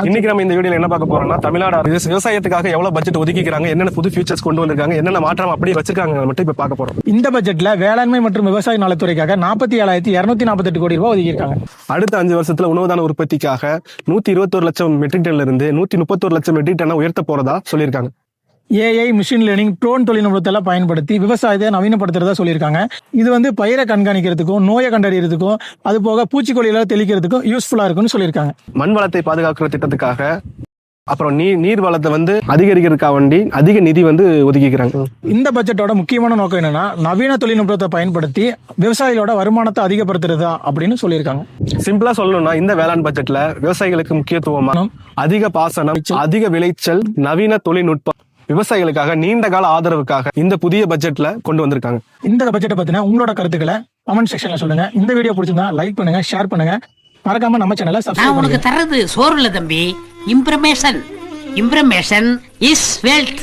இன்னைக்கு நம்ம இந்த வீடியோல என்ன பார்க்க போறோம்னா தமிழ்நாடு அரசு விவசாயத்துக்காக எவ்வளவு பட்ஜெட் ஒதுக்கிக்கிறாங்க, என்னென்ன புது ஃபியூச்சர்ஸ் கொண்டு வந்திருக்காங்க, என்னென்ன மாற்றம் அப்படியே வச்சிருக்காங்க மட்டும் இப்ப பார்க்க போறோம். இந்த பட்ஜெட்ல வேளாண்மை மற்றும் விவசாய நலத்துறைக்காக 47,248 கோடி ரூபாய் ஒதுக்கியிருக்காங்க. அடுத்த 5 வருஷத்துல உணவுதான உற்பத்திக்காக 121 லட்சம் மெட்ரிக் டன்ல இருந்து 131 லட்சம் மெட்ரிக் டன்னா உயர்த்த போறதா சொல்லியிருக்காங்க. ஏஐ, மிஷின் லேர்னிங், ட்ரோன் தொழில்நுட்பத்தை பயன்படுத்தி விவசாயத்தை நவீனப்படுத்துறதா சொல்லியிருக்காங்க. இது பயிரை கண்காணிக்கிறதுக்கும், நோயை கண்டறியறதுக்கும், அது போக பூச்சிக்கொல்லிகளை தெளிக்கிறதுக்கும் யூஸ்ஃபுல்லா இருக்கும்னு சொல்லியிருக்காங்க. மண் வளத்தை பாதுகாக்கிற திட்டத்துக்காக, அப்புறம் நீர் வளத்தை அதிகரிக்கிறதுக்காக வேண்டி அதிக நிதி ஒதுக்கிக்கிறாங்க. இந்த பட்ஜெட்டோட முக்கியமான நோக்கம் என்னன்னா, நவீன தொழில்நுட்பத்தை பயன்படுத்தி விவசாயிகளோட வருமானத்தை அதிகப்படுத்துறதா அப்படின்னு சொல்லியிருக்காங்க. சிம்பிளா சொல்லணும்னா, இந்த வேளாண் பட்ஜெட்ல விவசாயிகளுக்கு முக்கியத்துவமா அதிக பாசனம், அதிக விளைச்சல், நவீன தொழில்நுட்பம், விவசாயிகளுக்காக நீண்ட கால ஆதரவுக்காக இந்த புதிய பட்ஜெட்ல கொண்டு வந்திருக்காங்க. இந்த பட்ஜெட்டை பத்தின உங்களோட கருத்துக்களை கமெண்ட் செக்ஷன்ல சொல்லுங்க. இந்த வீடியோ பிடிச்சிருந்தா லைக் பண்ணுங்க, ஷேர் பண்ணுங்க, மறக்காம நம்ம சேனலை சப்ஸ்கிரைப் பண்ணுங்க. உனக்கு தரது சோறு இல்ல தம்பி, இம்ப்ரமேஷன் இஸ் வெல்த்.